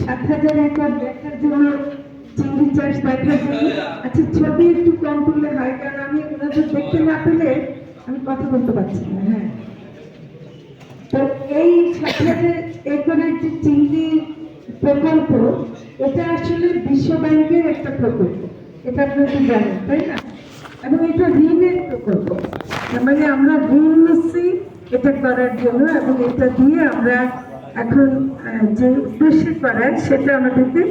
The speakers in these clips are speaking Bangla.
7,000 একর দেখার জন্য, চিংড়ি চাষ দেখার জন্য। আচ্ছা, ছবি একটু কম তুললে হয়, কারণ আমি ওনাদের দেখতে না পেলে আমি কথা বলতে পারছি না। হ্যাঁ, তো এই 7,000 একরের যে চিংড়ি প্রকল্প, এটা আসলে বিশ্ব ব্যাংকের একটা প্রকল্প, এটা আপনারা জানেন তাই না? এবং এটা ঋণের প্রকল্প, মানে আমরা ঋণ নিচ্ছি এটা করার জন্য, এবং এটা দিয়ে আমরা এখন যে উদ্দেশ্যে করায় সেটা আমাদেরকে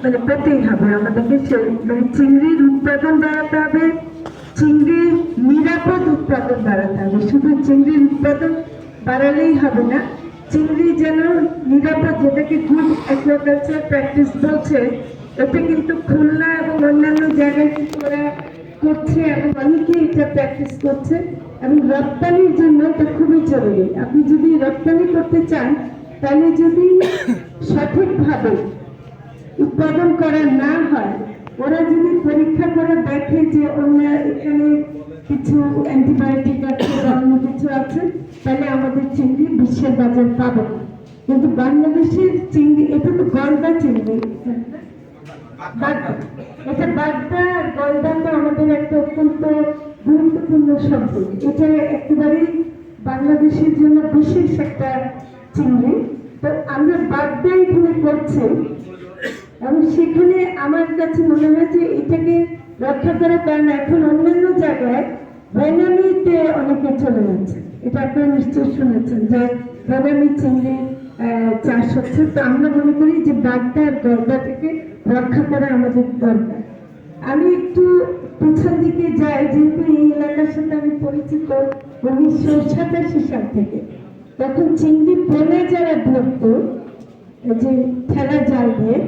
মানে পেতেই হবে। আমাদেরকে মানে চিংড়ির উৎপাদন বাড়াতে হবে, চিংড়ির নিরাপদ উৎপাদন বাড়াতে হবে। শুধু চিংড়ির উৎপাদন বাড়ালেই হবে না, চিংড়ি যেন নিরাপদ, যেটাকে গুড অ্যাকুয়াকালচার প্র্যাকটিস বলছে, এটা কিন্তু খুলনা এবং অন্যান্য জায়গায় কিন্তু ওরা করছে এবং অনেকেই এটা প্র্যাকটিস করছে, এবং রপ্তানির জন্য এটা খুবই জরুরি। আপনি যদি রপ্তানি করতে চান, তাহলে যদি সঠিকভাবে উৎপাদন করা না হয়, ওরা যদি পরীক্ষা করে দেখে যে অন্য এখানে কিছু অ্যান্টিবায়োটিক আছে বা অন্য কিছু আছে, তাহলে আমাদের চিংড়ি বিশ্বের বাজার পাবে না। কিন্তু বাংলাদেশের চিংড়ি, এটা তো গলদা চিংড়ি, এটা বাগদা আর গলদা তো আমাদের একটা অত্যন্ত গুরুত্বপূর্ণ শব্দ। এটা একেবারেই বাংলাদেশের জন্য বিশেষ একটা চিংড়ি। তো আমরা বাগদা এখানে করছি, এবং সেখানে আমার কাছে মনে হয় যে এটাকে রক্ষা করার কারণ এখন অন্যান্য জায়গায় বেনামিতে অনেকে চলে যাচ্ছে। এটা আপনারা নিশ্চয়ই শুনেছেন যে বেনামি চিংড়ি চাষ হচ্ছে। তো আমরা মনে করি যে বাগদা আর গলদা থেকে রক্ষা করা আমাদের দরকার। আমি একটু পিছন দিকে যাই, যেহেতু এই এলাকার সাথে আমি পরিচিত 1987 সাল থেকে। তখন চিংড়ি পোনা যারা ধরতো, যে ঠেলা জাল দিয়ে,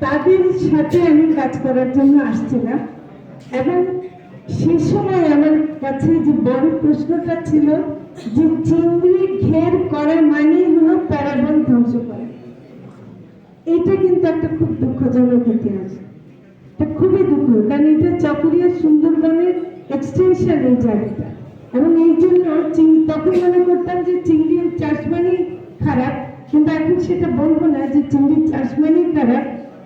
তাদের সাথে আমি কাজ করার জন্য আসছিলাম। এবং সে সময় আমার কাছে যে বড় প্রশ্নটা ছিল যে চিংড়ি ঘের করা মানে হলো প্যারাবন ধ্বংস করা। এটা কিন্তু একটা খুব দুঃখজনক ইতিহাস, এটা খুবই দুঃখ, কারণ এটা চকরিয়া সুন্দরবনের এক্সটেনশন এই জায়গাটা। এবং এই জন্য তখন মনে করতাম যে চিংড়ির চাষ মানে খারাপ, কিন্তু এখন সেটা বলবো না যে চিংড়ির চাষ মানে খারাপ,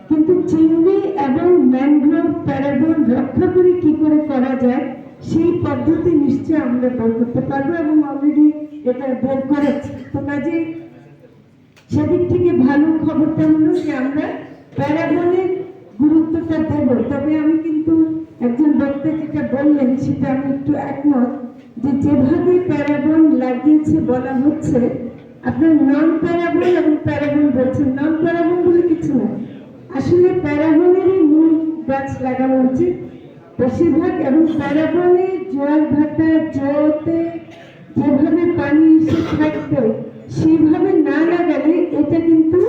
কিন্তু চিংড়ি এবং ম্যানগ্রোভ প্যারাগন রক্ষা করে কি করে করা যায় সেই পদ্ধতি নিশ্চয়ই আমরা বের করতে পারবো, এবং অলরেডি এটা বের করেছি। তো কাজে সেদিক থেকে ভালো খবরটা হলো যে আমরা প্যারাগনের গুরুত্বটা দেব। তবে আমি কিন্তু একজন বক্তা যেটা বললেন সেটা আমি একটু একমত, যে যেভাবে প্যারাগন লাগিয়েছে বলা হচ্ছে, আপনার নন প্যারাগন এবং প্যারাগন বলছেন, নন প্যারাগন বলে কিছু নয়, আসলে প্যারাগনেরই মূল গাছ লাগানো উচিত বেশিরভাগ। এবং প্যারাগনে জোয়ার ভাটা জোতে যেভাবে পানি এসে থাকতো সেইভাবে না লাগালে এটা কিন্তু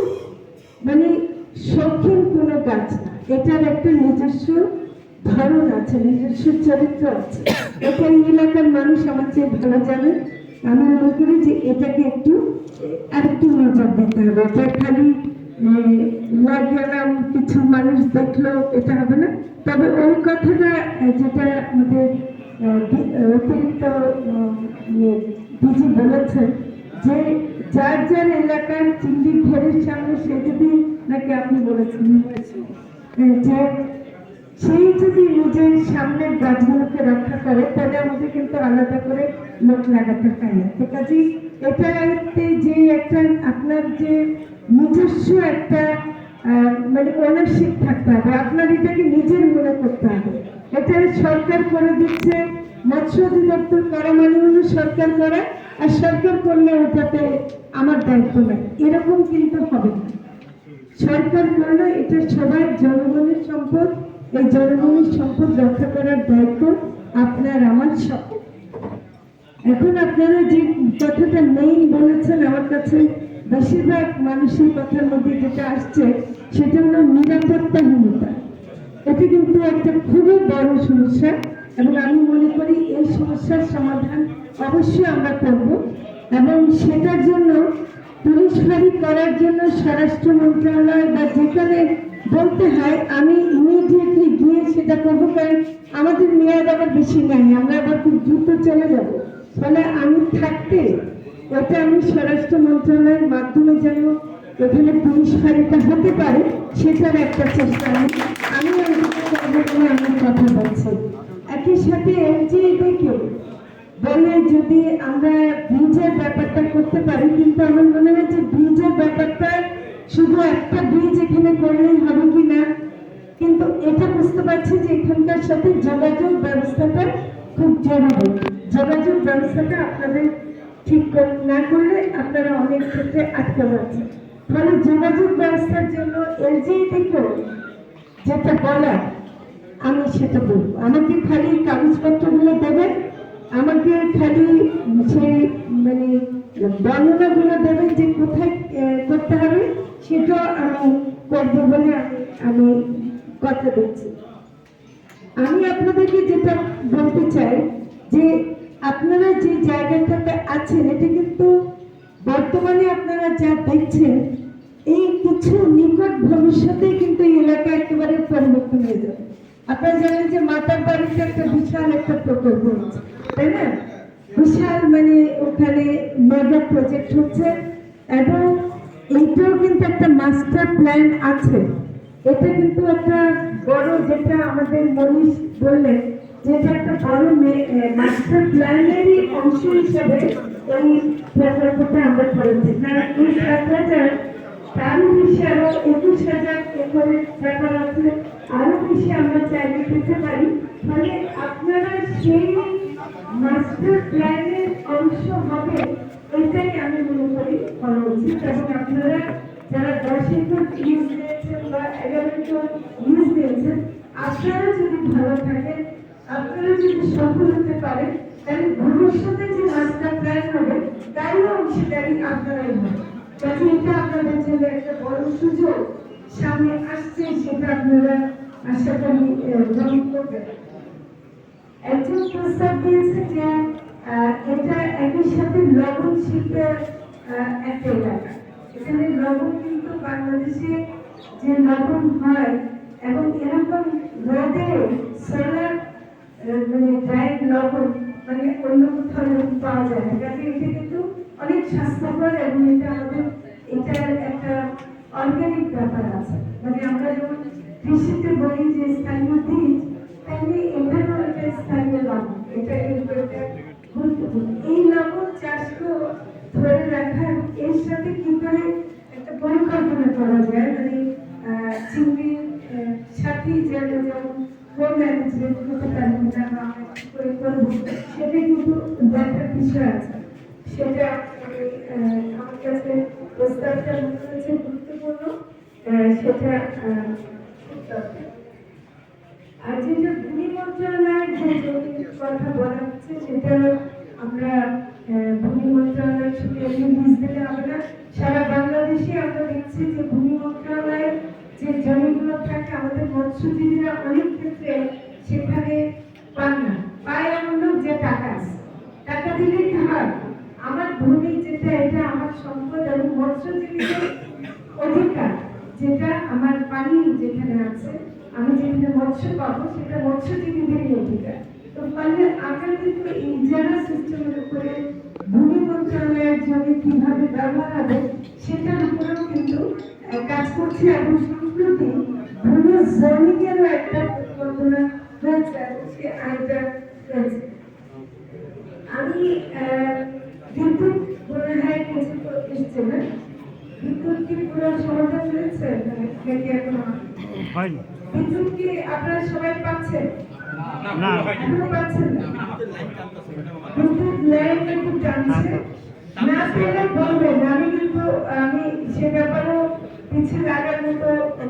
মানে শৌখিন কোনো গাছ না, এটার একটা নিজস্ব ধরন আছে, নিজস্ব চরিত্র আছে। এটা এই এলাকার মানুষ আমার চেয়ে ভালো জানে। আমি মনে করি যে এটাকে একটু আরেকটু নজর দিতে হবে। এটা খালি গেলাম কিছু মানুষ দেখলো এটা হবে না। তবে ওই কথাটা যেটা আমাদের অতিরিক্ত ডিজি বলেছেন, যে যার যার এলাকার চিংড়ি ঘেরের সামনে সে যদি, নাকি আপনি বলেছেন যে সেই যদি নিজের সামনের গাছগুলোকে রক্ষা করে, তাহলে আমাদের কিন্তু আলাদা করে লোক লাগাতে হয় না। তো কাজেই এটাতে যে একটা আপনার যে নিজস্ব একটা মানে ওনারশিপ থাকতে হবে, আপনার এটাকে নিজের মনে করতে হবে। এটা সরকার করে দিচ্ছে, মৎস্য অধিদপ্তর করা মানে হলো সরকার করা, আর সরকার করলে ওটাতে আমার দায়িত্ব নেই, এরকম কিন্তু হবে না। সরকার করলে এটা সবাই জনগণের সম্পদ, এই জনগণের সম্পদ রক্ষা করার দায়িত্ব আপনার আমার সব। এখন আপনারা যে কথাটা মেইন বলেছেন, আমার কাছে বেশিরভাগ মানুষের কথার মধ্যে যেটা আসছে সেটা হলো নিরাপত্তাহীনতা। এটা কিন্তু একটা খুবই বড় সমস্যা, এবং আমি মনে করি এই সমস্যার সমাধান অবশ্যই আমরা করব। এবং সেটার জন্য পুলিশ ফাঁড়ি করার জন্য স্বরাষ্ট্র মন্ত্রণালয় বা যেখানে বলতে হয়, আমি ইমিডিয়েটলি গিয়ে সেটা করবো, কারণ আমাদের মেয়াদ আবার বেশি নাই, আমরা আবার খুব দ্রুত চলে যাব। ফলে আমি থাকতে এটা আমি স্বরাষ্ট্র মন্ত্রণালয়ের মাধ্যমে যেন এখানে পুলিশ ফাঁড়িটা হতে পারে, সেটার একটা চেষ্টা আমি আমি কথা বলছি। একই সাথে এলজিইডিকে বলে যদি আমরা ব্রিজের ব্যাপারটা করতে পারি, কিন্তু আমার মনে হয় যে ব্রিজের ব্যাপারটা শুধু একটা ব্রিজ এখানে করলেই হবে কিনা, কিন্তু এটা বুঝতে পারছি যে এখানকার সাথে যোগাযোগ ব্যবস্থাটা খুব জরুরি। যোগাযোগ ব্যবস্থাটা আপনাদের ঠিক না করলে আপনারা অনেক ক্ষেত্রে আটকে যাচ্ছেন। ফলে যোগাযোগ ব্যবস্থার জন্য এলজিইডিকেও যেটা বলার আমি সেটা বলবো, আমাকে খালি কাগজপত্রগুলো দেবেন, আমাকে খালি সেই মানে বর্ণনাগুলো দেবেন যে কোথায় করতে হবে, সেটাও আমি করবো বলে আমি কথা দিচ্ছি। আমি আপনাদেরকে যেটা বলতে চাই যে আপনারা যে জায়গাটাতে আছেন, এটা কিন্তু বর্তমানে আপনারা যা দেখছেন, এই কিছু নিকট ভবিষ্যতে কিন্তু এই এলাকা একেবারে পরিবর্তন হয়ে যাবে। আপনারা জানেন যে মাতার বাড়িতে একটা বিশাল একটা প্রকল্প হচ্ছে, তাই না? বিশাল মানে ওখানে মেগা প্রজেক্ট হচ্ছে, এবং এইটাও কিন্তু একটা মাস্টার প্ল্যান আছে। এটা কিন্তু একটা বড়, যেটা আমাদের মনীষ বললেন, যেটা একটা বড় মাস্টার প্ল্যানেরই অংশ হিসেবে এই প্রকল্পটা আমরা করেছি। কারণ এই 7,000 তারও বেশি আরো 21,000 একরের ব্যাপার আছে, আরো বেশি আমরা চাইলে পেতে পারি। মানে আপনারা সেই মাস্টার প্ল্যানের অংশ হবে, এটাই আমি মনে করি করা উচিত। এবং আপনারা যারা 10 একর ইউজ দিয়েছেন বা 11 একর ইউজ দিয়েছেন, আপনারা যদি ভালো থাকেন, আপনারা যদি সফল হতে পারেন, তাহলে ভবিষ্যতে যে মাস্টার প্ল্যান হবে তারও অংশীদারি আপনারাই হবে। কাজে এটা আপনাদের জন্য একটা বড় সুযোগ সামনে আসছে, সেটা আপনারা আশা করি গ্রহণ করবেন। একজন প্রস্তাব দিয়েছে যে এটা একই সাথে লবণ শিল্পের একটা এলাকা। এখানে লবণ কিন্তু বাংলাদেশে যে লবণ হয়, এবং এরকম রোদে সোলার মানে ড্রাইড লবণ মানে অন্য কোথাও পাওয়া যায় না। কাজে এটা কিন্তু অনেক স্বাস্থ্যকর, এবং এটা আমাদের এটার একটা অর্গানিক ব্যাপার আছে। মানে আমরা যেমন কৃষিতে বলি যে স্থানীয় বীজ, তেমনি এখানেও একটা স্থানীয় লবণ, এটা কিন্তু একটা গুরুত্বপূর্ণ। এই লবণ চাষকেও ধরে রাখা, এর সাথে কি করে একটা পরিকল্পনা করা যায়, মানে চিংড়ির সাথে যেমন ম্যানেজমেন্ট করতে পারবো না বা আমরা কি করে করবো, সেটা কিন্তু দেখার বিষয় আছে। সেটা আমার কাছে প্রস্তাবটা মনে হয়েছে গুরুত্বপূর্ণ, সেটা আর যেটা ভূমি মন্ত্রণালয়ের যে জমির কথা বলা হচ্ছে, সেটা আমরা ভূমি মন্ত্রণালয়ের সাথে এমনি লিজ দিলে হবে না। সারা বাংলাদেশে আমরা দেখছি যে ভূমি মন্ত্রণালয়ের যে জমিগুলো থাকে, আমাদের মৎস্যজীবীরা অনেক ক্ষেত্রে সেখানে পান না, পায় এমন লোক যে টাকা আছে, টাকা দিলে কি হয়, আমার ভূমি যেটা এটা আমার সম্পদ, এবং মৎস্যজীবীদের অধিকার যেটা আমার পানি যেখানে আছে, আমি যেখানে মৎস্য পাবো, সেটা মৎস্যজীবীদেরই অধিকার। তো ফলে আমরা কিন্তু ইজারা সিস্টেমের উপরে ভূমি মন্ত্রণালয়ের জমি কিভাবে ব্যবহার হবে, সেটার উপরেও কিন্তু কাজ করছে, এবং সম্প্রতি ভূমি জমিনেরও একটা পরিকল্পনা হয়েছে, এবং সে আইনটা হয়েছে। আমি বিদ্যুৎ মনে হয় কিছু এসছে না, বিদ্যুৎ কি পুরো সমাধান হয়েছে নাকি এখন হয়নি? বিদ্যুৎ কি আপনারা সবাই পাচ্ছেন? না, এখনো পাচ্ছেন না। বিদ্যুৎ লাইন একটু টানছে, না পেলে বলবেন, আমি সে ব্যাপারেও পিছিয়ে লাগার মতো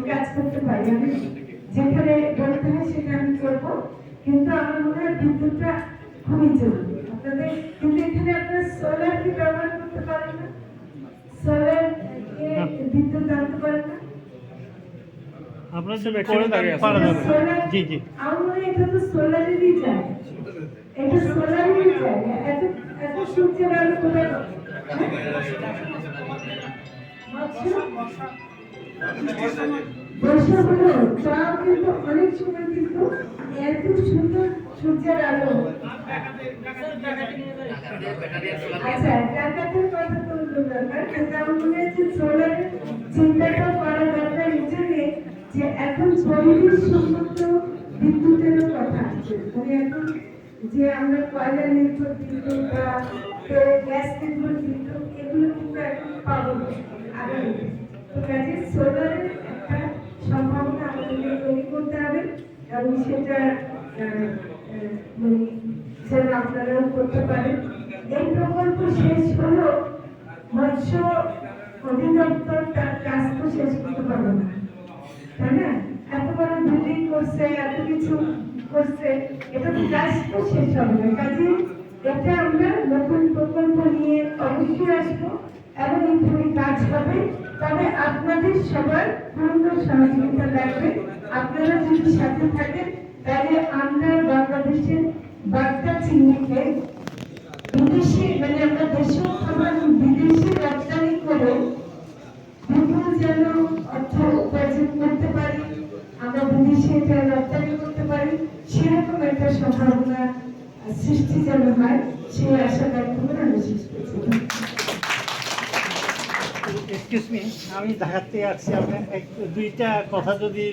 কাজ করতে পারি। আমি যেখানে বলতে হয় সেটা আমি করবো, কিন্তু আমার মনে হয় বিদ্যুৎটা খুবই জরুরি আপনাদের। কিন্তু এখানে আপনারা সোলার কি ব্যবহার করতে পারেন না? সোলার বিদ্যুৎ আনতে পারেন না? আপনার সব করে থাকে পারা যাবে। জি জি, আমরা এটা তো সোলারেরই যায়, এটা সোলারেরই যায়। এত এত সূর্যের আলো কোথায় পাবো? বর্ষা হলো তাও কিন্তু অনেক সময় কিন্তু এত সুন্দর সূর্যের আলো। আচ্ছা, ডাকাতের কথা তো দরকার, কিন্তু আমার মনে হয় যে সোলার চিন্তাটা করা দরকার এই জন্যে যে এখন পরিবেশ সম্মত বিদ্যুতেরও কথা আছে। মানে এখন যে আমরা কয়লা নির্ভর বিদ্যুৎ বা গ্যাস নির্ভর বিদ্যুৎ এগুলো কিন্তু এখন পাবো না আগামী দিনে। তো কাজে সোলারের একটা সম্ভাবনা আমাদেরকে তৈরি করতে হবে এবং সেটা মানে যেন আপনারাও করতে পারেন। এই প্রকল্প শেষ হলো, মৎস্য অধিদপ্তর তার কাজ তো শেষ করতে পারবে না, তাই না? এত বড় বিল্ডিং করছে, এত কিছু করছে, এটা কাজ তো শেষ হবে না। কাজে এটা আমরা নতুন প্রকল্প নিয়ে অবশ্যই আসবো এবং এইখানে কাজ হবে। তবে আপনাদের সবার পূর্ণ সহযোগিতা লাগবে। আপনারা যদি সাথে থাকেন তাহলে আমরা বাংলাদেশের বার্তা চিহ্নিকে বিদেশে মানে আমরা দেশেও খাবার বিদেশে রপ্তানি করে বিপুল যেন অর্থ উপার্জন করতে পারি, আমরা বিদেশে এটা রপ্তানি করতে পারি, সেরকম একটা সম্ভাবনা সৃষ্টি যেন হয়, সেই আশা ব্যক্ত করে আমি শেষ করছি। এক্সকিউজ মি, আমি ঢাকার থেকে আসছি। আপনি দুইটা কথা যদি